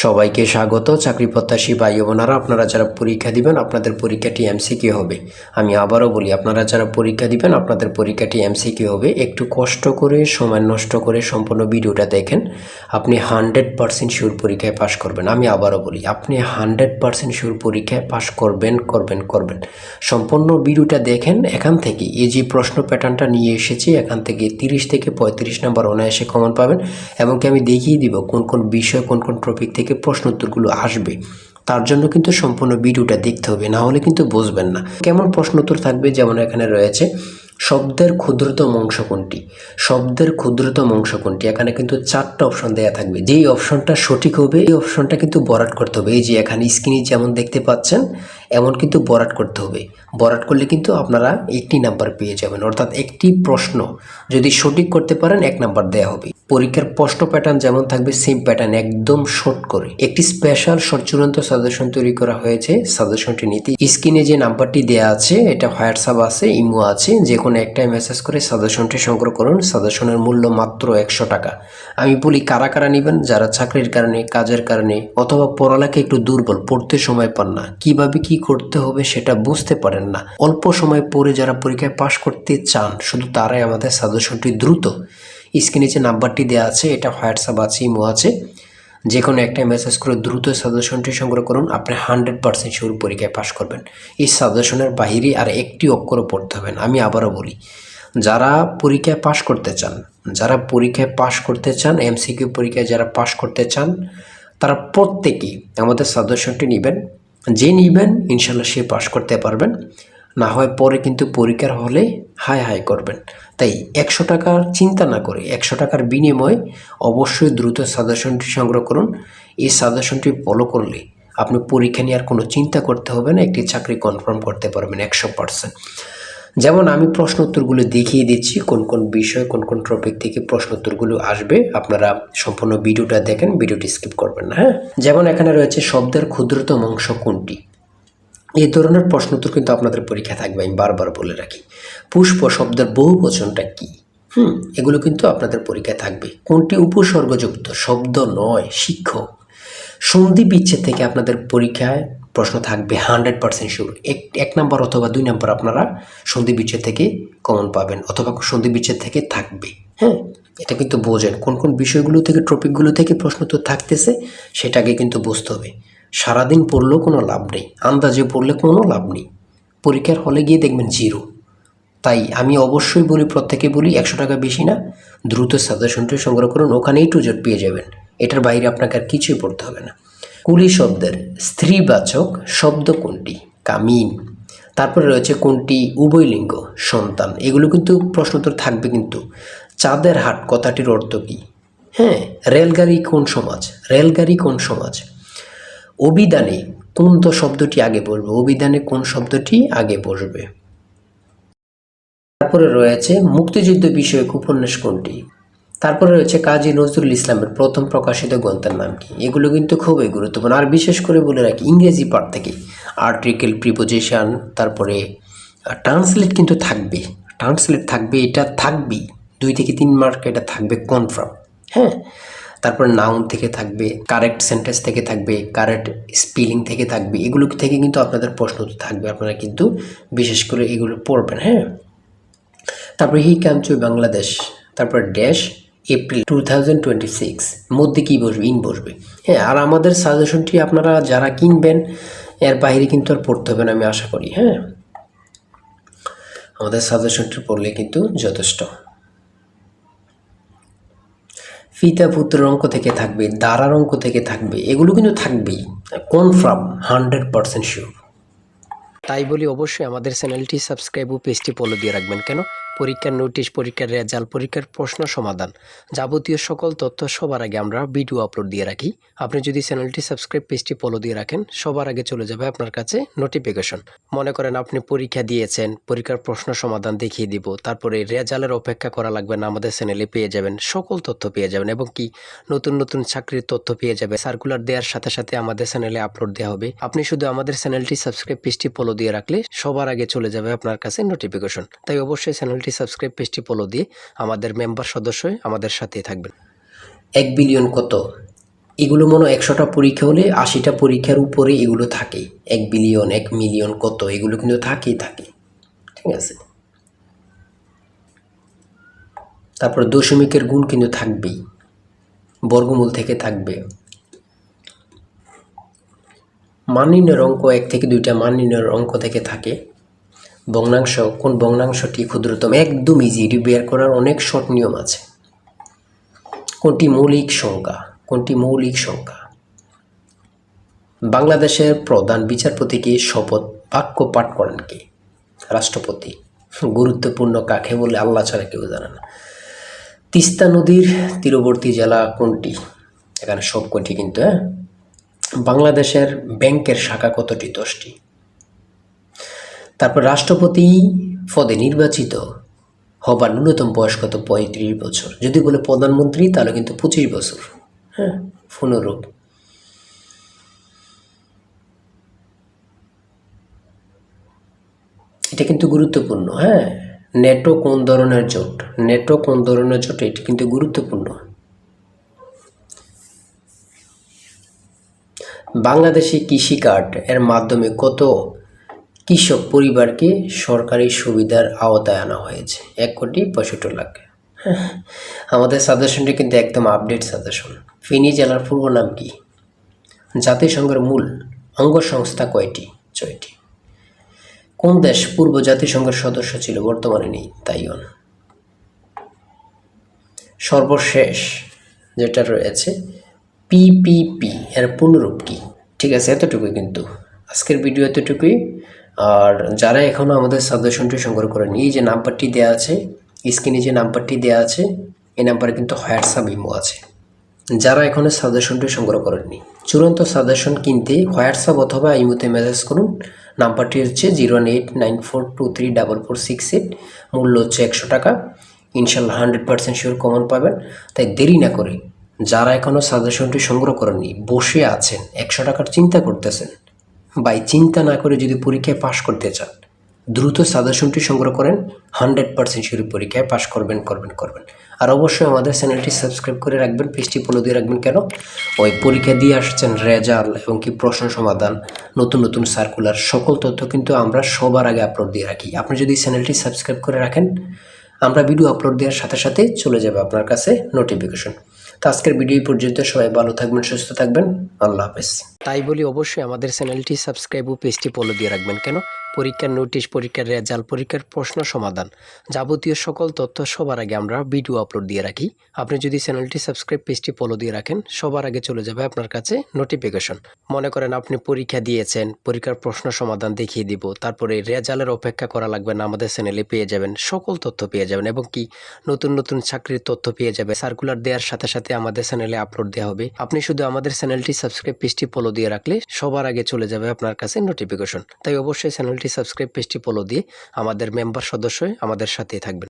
সবাইকে স্বাগত। চাকরি প্রত্যাশী ভাই বোনেরা, আপনারা যারা পরীক্ষা দিবেন আপনাদের পরীক্ষাটি এমসিকিউ হবে। আমি আবারও বলি, আপনারা যারা পরীক্ষা দিবেন আপনাদের পরীক্ষাটি এমসিকিউ হবে। একটু কষ্ট করে সময় নষ্ট করে সম্পূর্ণ ভিডিওটা দেখেন, আপনি 100% শিওর পরীক্ষায় পাশ করবেন। আমি আবারও বলি, আপনি 100% শিওর পরীক্ষায় পাশ করবেন করবেন করবেন। সম্পূর্ণ ভিডিওটা দেখেন। এখান থেকে এই যে প্রশ্ন প্যাটার্নটা নিয়ে এসেছি, এখান থেকে 30 থেকে 35 নাম্বার অনায়াসে কমন পাবেন। এমনকি আমি দেখিয়ে দিব কোন কোন বিষয় কোন কোন টপিক থেকে প্রশ্ন উত্তরগুলো আসবে। তার জন্য কিন্তু সম্পূর্ণ ভিডিওটা দেখতে হবে, না হলে কিন্তু বুঝবেন না কেমন প্রশ্ন উত্তর থাকবে। যেমন এখানে রয়েছে শব্দের ক্ষুদ্রতম অংশ কোনটি, শব্দের ক্ষুদ্রতম অংশ কোনটি। এখানে কিন্তু 4টা অপশন দেওয়া থাকবে। যেই অপশনটা সঠিক হবে এই অপশনটা কিন্তু বরাট করতে হবে। এই যে এখানে স্ক্রিনে যেমন দেখতে পাচ্ছেন এমন কিন্তু বরাট করতে হবে। বরাট করলে কিন্তু আপনারা 1 নাম্বার পেয়ে যাবেন, অর্থাৎ একটি প্রশ্ন যদি সঠিক করতে পারেন 1 নাম্বার দেওয়া হবে। পরীক্ষার প্রশ্ন প্যাটার্ন যেমন থাকবে সেম প্যাটার্ন, একদম শর্ট করে একটি স্পেশাল শর্ট চূড়ান্ত সাজেশন তৈরি করা হয়েছে। সাজেশনটি নিতে স্ক্রিনে যে নাম্বারটি দেওয়া আছে, এটা হোয়াটসঅ্যাপ আছে, ইমো আছে, যে কোনো একটাই মেসেজ করে সাজেশনটি সংগ্রহ করুন। সাজেশনের মূল্য মাত্র 100 টাকা। আমি বলি কারা কারা নেবেন, যারা চাকরির কারণে, কাজের কারণে অথবা পড়ালেখা একটু দুর্বল, পড়তে সময় পান না, কিভাবে কি করতে হবে সেটা বুঝতে পারেন না, অল্প সময় পড়ে যারা পরীক্ষায় পাশ করতে চান, শুধু তারাই আমাদের সাজেশনটি দ্রুত স্ক্রিনে যে নাম্বারটি দেওয়া আছে, এটা হোয়াটসঅ্যাপ আছে, ইমো আছে, যে কোনো একটা মেসেজ করে দ্রুত সাজেশনটি সংগ্রহ করুন। আপনি 100% শিওর পরীক্ষায় পাশ করবেন। এই সাজেশনের বাহিরে আর একটি অক্ষরও পড়তে হবে না। আমি আবারও বলি, যারা পরীক্ষায় পাশ করতে চান, যারা পরীক্ষায় পাশ করতে চান, এমসিকিউ পরীক্ষায় যারা পাশ করতে চান, তারা প্রত্যেকেই আমাদের সাজেশনটি নেবেন। যে নেবেন ইনশাল্লাহ সে পাশ করতে পারবেন, না হয় পরে কিন্তু পরীক্ষার হলে হাই হাই করবেন। তাই 100 টাকার চিন্তা না করে 100 টাকার বিনিময়ে অবশ্যই দ্রুত সাজেশনটি সংগ্রহ করুন। এই সাজেশনটি ফলো করলে আপনি পরীক্ষা নিয়ে আর কোনো চিন্তা করতে হবে না, একটি চাকরি কনফার্ম করতে পারবেন 100%। যেমন আমি প্রশ্ন উত্তরগুলো দেখিয়ে দিচ্ছি, কোন কোন বিষয় কোন কোন টপিক থেকে প্রশ্ন উত্তরগুলো আসবে। আপনারা সম্পূর্ণ ভিডিওটা দেখেন, ভিডিওটি স্কিপ করবেন না। হ্যাঁ, যেমন এখানে রয়েছে শব্দের ক্ষুদ্রতম অংশ কোনটি। এই ধরনের প্রশ্ন উত্তর কিন্তু আপনাদের পরীক্ষা থাকবে। আমি বারবার বলে রাখি, পুষ্প শব্দের বহুবচনটা কি, এগুলো কিন্তু আপনাদের পরীক্ষায় থাকবে। কোনটি উপসর্গযুক্ত শব্দ নয়, শিক্ষক। সন্ধি বিচ্ছেদ থেকে আপনাদের পরীক্ষায় প্রশ্ন থাকবে 100% শিওর। এক নাম্বার অথবা 2 নাম্বার আপনারা সন্ধি বিচ্ছেদ থেকে কমন পাবেন, অথবা সন্ধি বিচ্ছেদ থেকে থাকবে। হ্যাঁ, এটা কিন্তু বোঝেন কোন কোন বিষয়গুলো থেকে, টপিকগুলো থেকে প্রশ্ন তো থাকতেছে, সেটাকে কিন্তু বুঝতে হবে। সারাদিন পড়লেও কোনো লাভ নেই, আন্দাজে পড়লে কোনো লাভ নেই, পরীক্ষার হলে গিয়ে দেখবেন জিরো। তাই আমি অবশ্যই বলি, প্রত্যেকে বলি, 100 টাকা বেশি না, দ্রুত সাজেশনটি সংগ্রহ করুন, ওখানেই টু জেড পেয়ে যাবেন। এটার বাইরে আপনাকে আর কিছুই পড়তে হবে না। কুলি শব্দের স্ত্রীবাচক শব্দ কোনটি, কামিন। তারপরে রয়েছে কোনটি উভয়লিঙ্গ, সন্তান। এগুলো কিন্তু প্রশ্ন উত্তর থাকবে। কিন্তু চাঁদের হাট কথাটির অর্থ কী? হ্যাঁ, রেলগাড়ি কোন সমাজ, রেলগাড়ি কোন সমাজ। অভিধানে কোন তো শব্দটি আগে বসবে, অভিধানে কোন শব্দটি আগে বসবে। তারপরে রয়েছে মুক্তিযুদ্ধ বিষয়ক উপন্যাস কোনটি। তারপরে রয়েছে কাজী নজরুল ইসলামের প্রথম প্রকাশিত গ্রন্থের নাম কি। এগুলো কিন্তু খুবই গুরুত্বপূর্ণ। আর বিশেষ করে বলে রাখি, ইংরেজি পার্ট থেকে আর্টিকেল, প্রিপোজিশন, তারপরে ট্রান্সলেট কিন্তু থাকবে, ট্রান্সলেট থাকবে, এটা থাকবেই। 2 থেকে 3 মার্ক এটা থাকবে কনফার্ম। হ্যাঁ, তারপর নাউন থেকে থাকবে, কারেক্ট সেন্টেন্স থেকে থাকবে, কারেক্ট স্পেলিং থেকে থাকবে। এগুলো থেকে কিন্তু আপনাদের প্রশ্ন থাকবে, আপনারা কিন্তু বিশেষ করে এগুলো পড়বেন। হ্যাঁ, তারপরে হি কাম টু বাংলাদেশ, তারপর ড্যাশ এপ্রিল 2026 মধ্যে কী বসবে, ইন বসবে। হ্যাঁ, আর আমাদের সাজেশনটি আপনারা যারা কিনবেন এর বাইরে কিন্তু আর পড়তে হবে না, আমি আশা করি। হ্যাঁ, আমাদের সাজেশনটি পড়লে কিন্তু যথেষ্ট। পিতা পুত্রের অঙ্ক থেকে থাকবে, দ্বারার অঙ্ক থেকে থাকবে, এগুলো কিন্তু থাকবেই কনফার্ম, 100% শিওর। তাই বলি অবশ্যই আমাদের চ্যানেলটি সাবস্ক্রাইব ও পেজটি ফলো দিয়ে রাখবেন। কেন? পরীক্ষার নোটিশ, পরীক্ষার রেজাল্ট, পরীক্ষার প্রশ্ন সমাধান, যাবতীয় সকল তথ্য সবার আগে আমরা ভিডিও আপলোড দিয়ে রাখি। আপনি যদি চ্যানেলটি সাবস্ক্রাইব, পেজটি ফলো দিয়ে রাখেন, সবার আগে চলে যাবে আপনার কাছে নোটিফিকেশন। মনে করেন আপনি পরীক্ষা দিয়েছেন, পরীক্ষার প্রশ্ন সমাধান দেখিয়ে দিব, তারপরে রেজাল্টের অপেক্ষা করা লাগবে না, আমাদের চ্যানেলে পেয়ে যাবেন, সকল তথ্য পেয়ে যাবেন, এবং কি নতুন নতুন চাকরির তথ্য পেয়ে যাবে। সার্কুলার দেওয়ার সাথে সাথে আমাদের চ্যানেলে আপলোড দেওয়া হবে। আপনি শুধু আমাদের চ্যানেলটি সাবস্ক্রাইব, পেজটি ফলো দিয়ে রাখলে সবার আগে চলে যাবে আপনার কাছে নোটিফিকেশন। তাই অবশ্যই চ্যানেলটি সাবস্ক্রাইব, পেজটি ফলো দিয়ে আমাদের মেম্বার সদস্য হয়ে আমাদের সাথেই থাকবেন। 1 বিলিয়ন কত? এগুলো মনে হয় 100টা পরীক্ষা হলে 80টা পরীক্ষার উপরে এগুলো থাকে। 1 বিলিয়ন 1 মিলিয়ন কত এগুলো কিন্তু থাকেই থাকে, ঠিক আছে। তারপর দশমিকের গুণ কিন্তু থাকবেই, বর্গমূল থেকে থাকবে। মান নির্ণয়ের অঙ্ক 1 থেকে 2টা মান নির্ণয়ের অঙ্ক থেকে থাকে। ভগ্নাংশ, কোন ভগ্নাংশটি ক্ষুদ্রতম, একদম ইজি, এটি বের করার অনেক শর্ট নিয়ম আছে। কোনটি মৌলিক সংখ্যা, কোনটি মৌলিক সংখ্যা। বাংলাদেশের প্রধান বিচারপতিকে শপথ বাক্য পাঠ করেন কে? রাষ্ট্রপতি। গুরুত্বপূর্ণ কাকে বলে আল্লাহ ছাড়া কেউ জানে না। তিস্তা নদীর তীরবর্তী জেলা কোনটি? এখানে সব কটি কিন্তু। বাংলাদেশের ব্যাংকের শাখা কতটি? 10টি। তারপর রাষ্ট্রপতি পদে নির্বাচিত হবার ন্যূনতম বয়স কত? 35 বছর। যদি বলে প্রধানমন্ত্রী তাহলে কিন্তু 25 বছর। হ্যাঁ, পুনরূপ। এটা কিন্তু গুরুত্বপূর্ণ। হ্যাঁ, নেটো কোন ধরনের জোট? নেটো কোন ধরনের জোট? এটি কিন্তু গুরুত্বপূর্ণ। বাংলাদেশি কৃষি কার্ড এর মাধ্যমে কত কৃষক পরিবারকে সরকারি সুবিধার আওতায় আনা হয়েছে? 1,65,00,000। আমাদের সাজেশনটি কিন্তু একদম আপডেট সাজেশন। ফেনী জেলার পূর্ব নাম কি? জাতিসংঘের মূল অঙ্গ সংস্থা কয়টি? 6টি। কোন দেশ পূর্ব জাতিসংঘের সদস্য ছিল, বর্তমানে নেই? তাইওয়ান। সর্বশেষ যেটা রয়েছে পিপিপি এর পুনরূপ কি? ঠিক আছে, এতটুকুই কিন্তু আজকের ভিডিও, এতটুকুই। আর যারা এখনও আমাদের সাজেশনটি সংগ্রহ করেনি, এই যে নাম্বারটি দেওয়া আছে স্ক্রিনে, যে নাম্বারটি দেওয়া আছে এই নাম্বারে কিন্তু হোয়াটসঅ্যাপ ইমো আছে। যারা এখনও সাজেশনটি সংগ্রহ করেননি, চূড়ান্ত সাজেশন কিনতে হোয়াটসঅ্যাপ অথবা ইমোতে মেসেজ করুন। নাম্বারটি হচ্ছে 01894234468। মূল্য হচ্ছে 100 টাকা। ইনশাল্লাহ 100% শিওর কমন পাবেন। তাই দেরি না করে যারা এখনও সাজেশনটি সংগ্রহ করেননি, বসে আছেন 100 টাকার চিন্তা করতেছেন, বাই চিন্তা না করে যদি পরীক্ষায় পাশ করতে চান, দ্রুত সাজেশনটি সংগ্রহ করেন। 100% শিওর পরীক্ষায় পাশ করবেন। আর অবশ্যই আমাদের চ্যানেলটি সাবস্ক্রাইব করে রাখবেন, পেজটি ফলো দিয়ে রাখবেন। কেন? ওই পরীক্ষা দিয়ে আসছেন রেজাল্ট এবং কি প্রশ্ন সমাধান, নতুন সার্কুলার, সকল তথ্য কিন্তু আমরা সবার আগে আপলোড দিয়ে রাখি। আপনি যদি চ্যানেলটি সাবস্ক্রাইব করে রাখেন, আমরা ভিডিও আপলোড দেওয়ার সাথে সাথে চলে যাবে আপনার কাছে নোটিফিকেশন। তো আজকের ভিডিও পর্যন্ত, সবাই ভালো থাকবেন, সুস্থ থাকবেন, আল্লাহ হাফেজ। তাই বলি অবশ্যই আমাদের চ্যানেলটি সাবস্ক্রাইব ও পেজটি ফলো দিয়ে রাখবেন। কেন? পরীক্ষার নোটিশ, পরীক্ষার রেজাল্ট, পরীক্ষার প্রশ্ন সমাধান, যাবতীয় সকল তথ্য সবার আগে আমরা ভিডিও আপলোড দিয়ে রাখি। আপনি যদি চ্যানেলটি সাবস্ক্রাইব, পেজটি ফলো দিয়ে রাখেন, সবার আগে চলে যাবে আপনার কাছে নোটিফিকেশন। মনে করেন আপনি পরীক্ষা দিয়েছেন, পরীক্ষার প্রশ্ন সমাধান দেখিয়ে দিব, তারপরে রেজাল্টের অপেক্ষা করা লাগবে না, আমাদের চ্যানেলে পেয়ে যাবেন, সকল তথ্য পেয়ে যাবেন এবং কি নতুন চাকরির তথ্য পেয়ে যাবে। সার্কুলার দেওয়ার সাথে সাথে আমাদের চ্যানেলে আপলোড দেওয়া হবে। আপনি শুধু আমাদের চ্যানেলটি সাবস্ক্রাইব, পেজটি ফলো দিয়ে রাখলে সবার আগে চলে যাবে আপনার কাছে নোটিফিকেশন। তাই অবশ্যই চ্যানেলটি সাবস্ক্রাইব, পেজটি ফলো দিয়ে আমাদের মেম্বার সদস্য হয়ে আমাদের সাথেই থাকবেন।